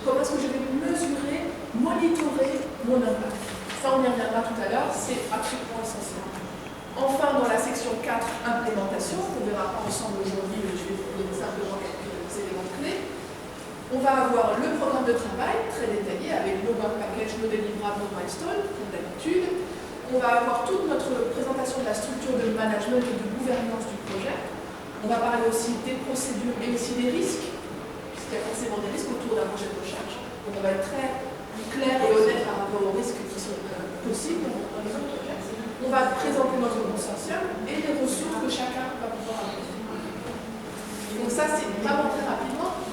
Comment est-ce que je vais mesurer, monitorer mon impact? Ça, on y reviendra tout à l'heure, c'est absolument essentiel. Enfin, dans la section 4, implémentation, on ne verra pas ensemble aujourd'hui, mais je vais vous donner simplement quelques éléments clés. On va avoir le programme de travail très détaillé avec nos work packages, nos délivrables, nos milestones, comme d'habitude. On va avoir toute notre présentation de la structure de management et de gouvernance du projet. On va parler aussi des procédures et aussi des risques, puisqu'il y a forcément des risques autour d'un projet de recherche. Donc on va être très clair et honnête par rapport aux risques qui sont possibles dans les autres projets. On va présenter notre consortium et les ressources que chacun va pouvoir avoir. Donc ça, c'est vraiment très rapidement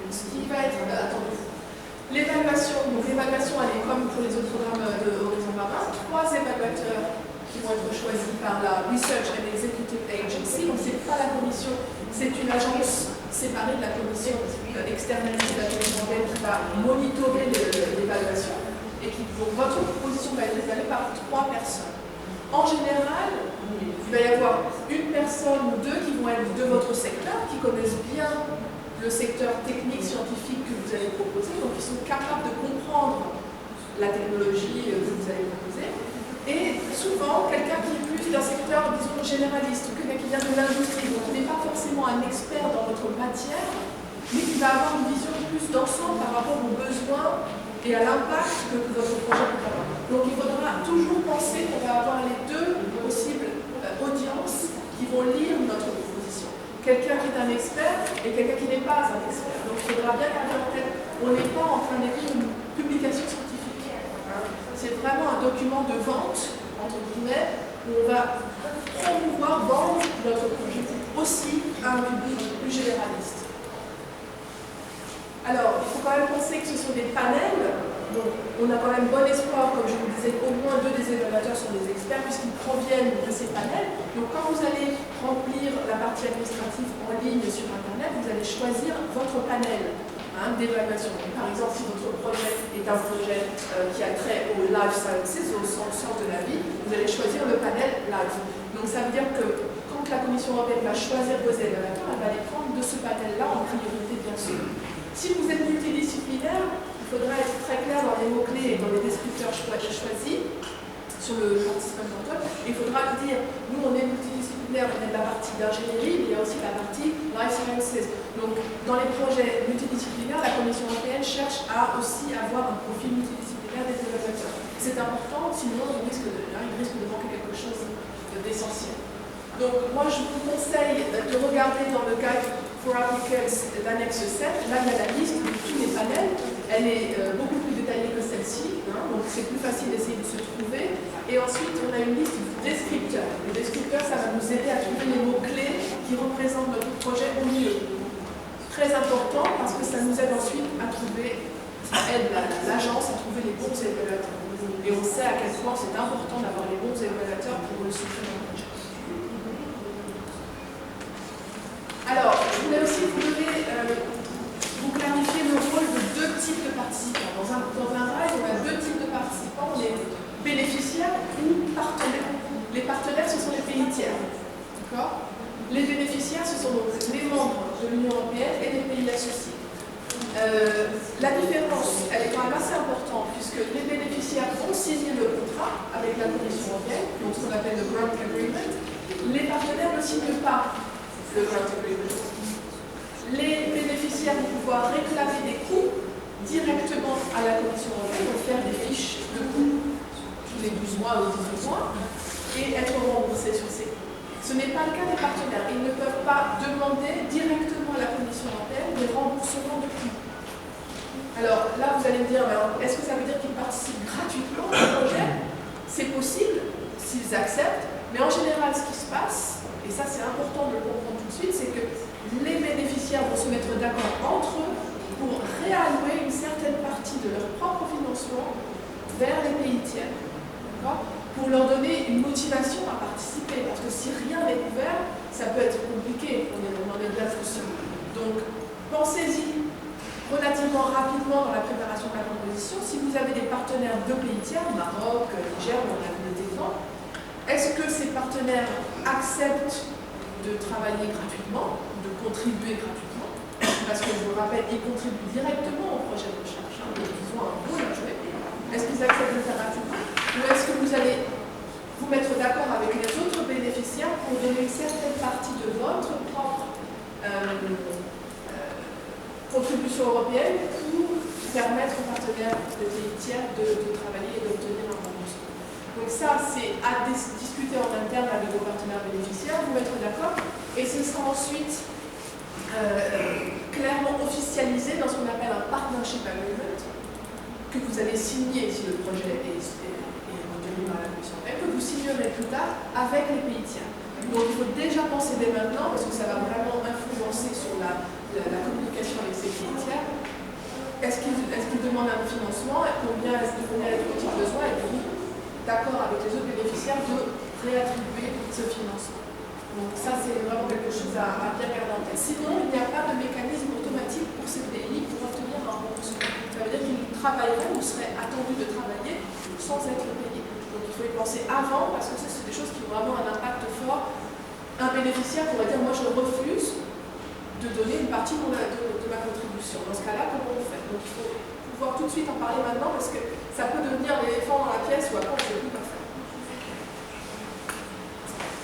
ce qui va être attendu. L'évaluation, donc l'évaluation, elle est comme pour les autres programmes de Horizon Marin, 3 évaluateurs qui vont être choisis par la Research and Executive Agency. Donc ce n'est pas la commission, c'est une agence séparée de la commission externalisée de la commission européenne qui va monitorer l'évaluation et qui, donc votre proposition va être évaluée par 3 personnes. En général, il va y avoir une personne ou 2 qui vont être de votre secteur, qui connaissent bien le secteur technique, scientifique que vous allez proposer, donc ils sont capables de comprendre la technologie que vous allez proposer. Et souvent, quelqu'un qui est plus d'un secteur, disons, généraliste, ou quelqu'un qui vient de l'industrie, donc qui n'est pas forcément un expert dans votre matière, mais qui va avoir une vision plus d'ensemble par rapport aux besoins et à l'impact que votre projet peut avoir. Donc il faudra toujours penser qu'on va avoir les 2 possibles audiences qui vont lire notre proposition. Quelqu'un qui est un expert et quelqu'un qui n'est pas un expert. Donc il faudra bien garder en tête, on n'est pas en train d'écrire une publication scientifique. C'est vraiment un document de vente, entre guillemets, où on va promouvoir, vendre notre projet aussi à un public plus généraliste. Alors, il faut quand même penser que ce sont des panels, donc on a quand même bon espoir, comme je vous disais, au moins 2 des évaluateurs sont des experts puisqu'ils proviennent de ces panels. Donc quand vous allez remplir la partie administrative en ligne sur Internet, vous allez choisir votre panel d'évaluation. Par exemple, si votre projet est un projet qui a trait aux life sciences, aux sciences de la vie, vous allez choisir le panel live. Donc ça veut dire que quand la Commission européenne va choisir vos évaluateurs, elle va les prendre de ce panel-là en priorité, bien sûr. Si vous êtes multidisciplinaire, il faudra être très clair dans les mots-clés et dans les descripteurs choisis sur le participant d'entreprise. Il faudra dire, nous on est multidisciplinaire, on est de la partie d'ingénierie, mais il y a aussi la partie life sciences. Donc dans les projets multidisciplinaires, la Commission européenne cherche à aussi avoir un profil multidisciplinaire des évaluateurs. C'est important, sinon il risque de manquer quelque chose d'essentiel. Donc moi je vous conseille de regarder dans le guide for applicants l'annexe 7, là il y a la liste de tous les panels, elle est beaucoup plus détaillée que celle-ci, donc c'est plus facile d'essayer de se trouver. Et ensuite on a une liste de descripteurs. Les descripteurs, ça va nous aider à trouver les mots-clés qui représentent notre projet au mieux. Très important parce que ça nous aide ensuite à trouver, ça aide l'agence à trouver les bons évaluateurs. Et on sait à quel point c'est important d'avoir les bons évaluateurs pour le succès d'un projet. Alors, je voulais aussi vous clarifier le rôle de 2 types de participants. Dans un drive, on a 2 types de participants, les bénéficiaires ou partenaires. Les partenaires, ce sont les pays tiers. D'accord ? Les bénéficiaires, ce sont donc les membres de l'Union européenne et les pays associés. La différence, elle est quand même assez importante, puisque les bénéficiaires vont signer le contrat avec la Commission européenne, donc ce qu'on appelle le Grant Agreement. Les partenaires ne signent pas le Grant Agreement. Les bénéficiaires vont pouvoir réclamer des coûts directement à la Commission européenne, donc faire des fiches de coûts tous les 12 mois ou 18 mois, et être remboursés sur ces coûts. Ce n'est pas le cas des partenaires. Ils ne peuvent pas demander directement à la Commission européenne des remboursements de coûts. Alors là, vous allez me dire, est-ce que ça veut dire qu'ils participent gratuitement au projet? C'est possible, s'ils acceptent, mais en général, ce qui se passe, et ça c'est important de le comprendre tout de suite, c'est que les bénéficiaires vont se mettre d'accord entre eux pour réallouer une certaine partie de leur propre financement vers les pays tiers, pour leur donner une motivation à participer, parce que si rien n'est couvert, ça peut être compliqué, on en est bien conscient. Donc, pensez-y relativement rapidement dans la préparation de la proposition. Si vous avez des partenaires de pays tiers, Maroc, Niger, on a des exemples, est-ce que ces partenaires acceptent de travailler gratuitement, de contribuer gratuitement? Parce que je vous rappelle, ils contribuent directement au projet de recherche. Hein, ils ont un rôle à jouer. Est-ce qu'ils acceptent de le faire gratuitement? Ou est-ce que vous allez vous mettre d'accord avec les autres bénéficiaires pour donner une certaine partie de votre propre contribution européenne pour permettre aux partenaires de pays tiers de travailler et d'obtenir un remboursement? Donc ça, c'est à discuter en interne avec vos partenaires bénéficiaires, vous mettre d'accord, et ce sera ensuite clairement officialisé dans ce qu'on appelle un partnership agreement, que vous allez signer si le projet est retenu par la Commission européenne, que vous signerez plus tard avec les pays tiers. Donc il faut déjà penser dès maintenant, parce que ça va vraiment influencer sur la communication avec ces pays tiers. Est-ce qu'ils demandent un financement? Combien est-il besoin? Et puis, d'accord avec les autres bénéficiaires de réattribuer ce financement. Donc ça, c'est vraiment quelque chose à bien garder en tête. Sinon, il n'y a pas de mécanisme automatique pour ces pays pour obtenir un remboursement. Ça veut dire qu'ils travailleraient ou seraient attendus de travailler sans être payés. Donc il faut y penser avant, parce que ça, c'est des choses qui ont vraiment un impact fort. Un bénéficiaire pourrait dire, moi je refuse de donner une partie de ma contribution. Dans ce cas-là, comment on fait? Donc il faut pouvoir tout de suite en parler maintenant, parce que ça peut devenir l'éléphant dans la pièce ou après on ne sait plus quoi faire.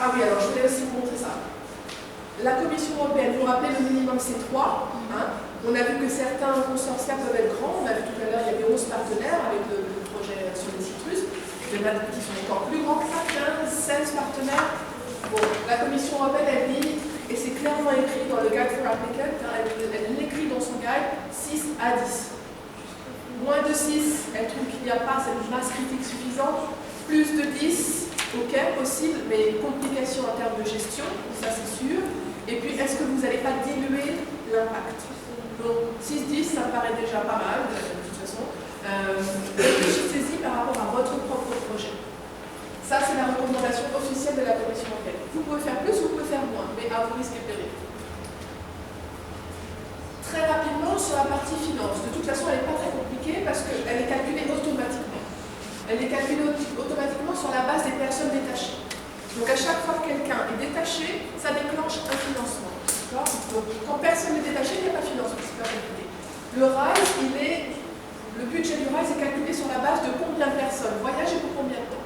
Ah oui, alors je voulais aussi vous montrer ça. La Commission européenne, vous rappelez, le minimum c'est 3. Hein. On a vu que certains consortia peuvent être grands. On a vu tout à l'heure, il y avait 11 partenaires avec le projet sur les citrus. Il y en a qui sont encore plus grands que ça, 15, 16 partenaires. Bon, la Commission européenne, elle dit, et c'est clairement écrit dans le Guide for Applicants, hein, elle l'écrit dans son guide, 6 à 10. Moins de 6, elle trouve qu'il n'y a pas cette masse critique suffisante. Plus de 10, ok, possible, mais complications en termes de gestion, ça c'est sûr. Et puis, est-ce que vous n'allez pas diluer l'impact? Donc, 6-10, ça me paraît déjà pas mal, de toute façon. Réfléchissez-y par rapport à votre propre projet. Ça, c'est la recommandation officielle de la Commission européenne. Vous pouvez faire plus, vous pouvez faire moins, mais à vos risques et périls. Très rapidement, sur la partie finance. De toute façon, elle n'est pas très compliquée parce qu'elle est calculée automatiquement. Elle est calculée automatiquement sur la base des personnes détachées. Donc à chaque fois que quelqu'un est détaché, ça déclenche un financement. Donc quand personne n'est détaché, il n'y a pas de financement, c'est pas compliqué. Le budget du RISE est calculé sur la base de combien de personnes voyagent et pour combien de temps.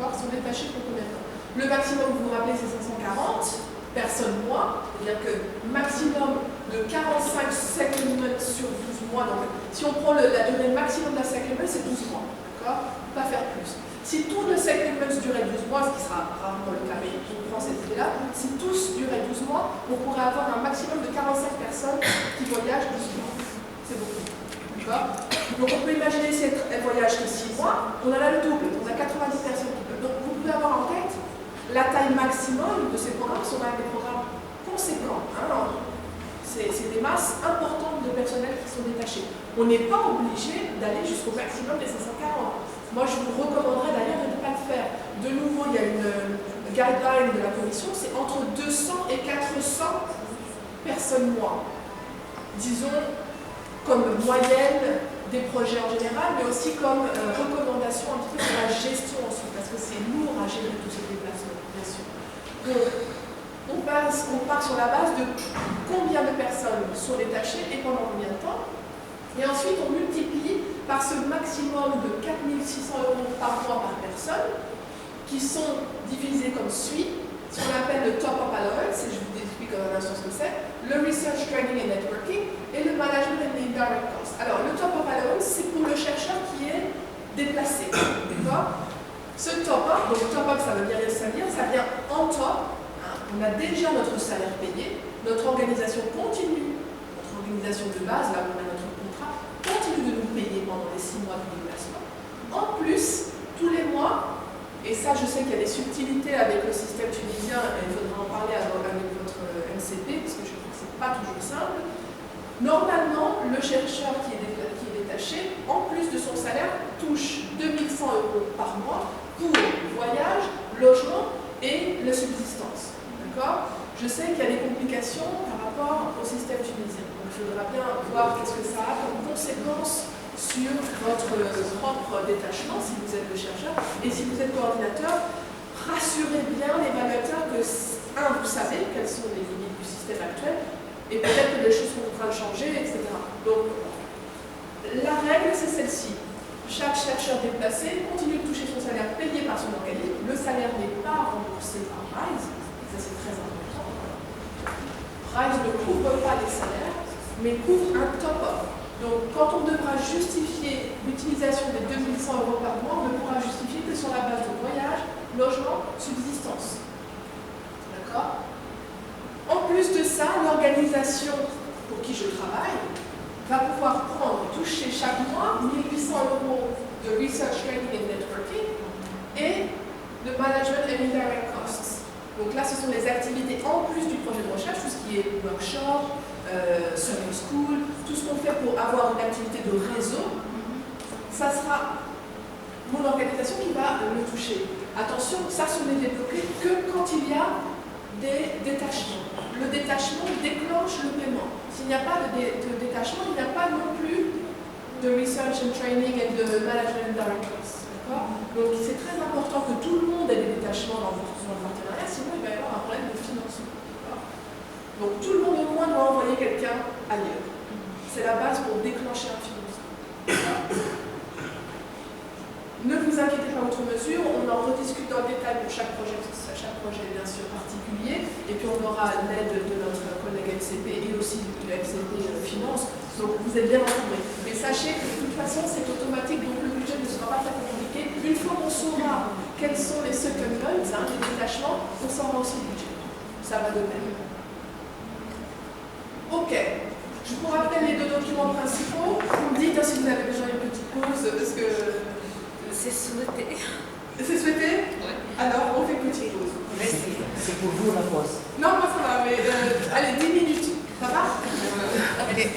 Sont détachés pour combien de temps. Le maximum, vous vous rappelez, c'est 540 personnes mois, c'est-à-dire que maximum de 45 settlements sur 12 mois. Donc si on prend la durée maximum d'un settlement, c'est 12 mois. D'accord? Pas faire plus. Si tous les settlements duraient 12 mois, ce qui sera rarement le cas, mais on prend cette idée-là, si tous duraient 12 mois, on pourrait avoir un maximum de 45 personnes qui voyagent 12 mois. C'est beaucoup. D'accord? Donc on peut imaginer si elles voyagent que 6 mois, on en a le double, on a 90 personnes qui peuvent. Donc vous pouvez avoir en tête la taille maximum de ces programmes, sont même des programmes conséquents. Hein? C'est des masses importantes de personnel qui sont détachés. On n'est pas obligé d'aller jusqu'au maximum des 540. Moi, je vous recommanderais d'ailleurs de ne pas le faire. De nouveau, il y a une guideline de la Commission, c'est entre 200 et 400 personnes mois. Disons, comme moyenne des projets en général, mais aussi comme recommandation un petit peu pour la gestion ensuite, parce que c'est lourd à gérer tous ces déplacements, bien sûr. Donc, on part sur la base de combien de personnes sont détachées et pendant combien de temps. Et ensuite, on multiplie par ce maximum de 4 600 € par mois par personne, qui sont divisés comme suit, ce qu'on appelle le top-up allowance, et je vous explique dans un instant ce que c'est, le research, training and networking, et le management and the indirect costs. Alors, le top-up allowance, c'est pour le chercheur qui est déplacé. D'accord? Ce top-up, donc top-up, ça vient en top. Hein, on a déjà notre salaire payé, notre organisation continue, notre organisation de base, là où on a notre contrat, continue de nous payer pendant les 6 mois de déplacement. En plus, tous les mois, et ça je sais qu'il y a des subtilités avec le système tunisien, et il faudra en parler avec votre MCP, parce que je crois que ce n'est pas toujours simple. Normalement, le chercheur qui est détaché, en plus de son salaire, touche 2 100 € par mois pour voyage, logement et la subsistance. D'accord? Je sais qu'il y a des complications par rapport au système tunisien. Donc il faudra bien voir qu'est-ce que ça a comme conséquence sur votre propre détachement, si vous êtes le chercheur, et si vous êtes coordinateur, rassurez bien l'évaluateur que, vous savez quelles sont les limites du système actuel, et peut-être que les choses sont en train de changer, etc. Donc, c'est celle-ci. Chaque chercheur déplacé continue de toucher son salaire payé par son organisme. Le salaire n'est pas remboursé par RISE, ça c'est très important. RISE ne couvre pas les salaires, mais couvre un top-up. Donc quand on devra justifier l'utilisation des 2100 € par mois, on ne pourra justifier que sur la base de voyage, logement, subsistance. D'accord? En plus de ça, l'organisation pour qui je travaille va pouvoir toucher chaque mois 1800 € de Research Training and Networking et de Management and Indirect Costs. Donc là, ce sont les activités en plus du projet de recherche, tout ce qui est workshop, summer school, tout ce qu'on fait pour avoir une activité de réseau, ça sera mon organisation qui va le toucher. Attention, ça ne n'est débloqué que quand il y a des détachements. Le détachement déclenche le paiement. S'il n'y a pas de détachement, il n'y a pas non plus de research and training et de management and direct costs. Donc c'est très important que tout le monde ait des détachements dans le partenariat, sinon il va y avoir un problème de financement. Donc tout le monde au moins doit envoyer quelqu'un ailleurs. C'est la base pour déclencher un financement. Ne vous inquiétez pas outre mesure, on en rediscute dans le détail pour chaque projet est bien sûr particulier, et puis on aura l'aide de notre collègue FCP et aussi de FCP Finance, donc vous êtes bien entourés. Mais sachez que de toute façon c'est automatique, donc le budget ne sera pas très compliqué. Une fois qu'on saura quels sont les second loans, les détachements, on saura aussi le budget. Ça va de même. Ok, je vous rappelle les deux documents principaux. Vous me dites si vous avez besoin d'une petite pause, parce que... C'est souhaité. C'est souhaité? Oui. Alors, on fait une petite pause. C'est pour vous la pause. Non, moi ça va, mais allez, 10 minutes. Ça va? Allez.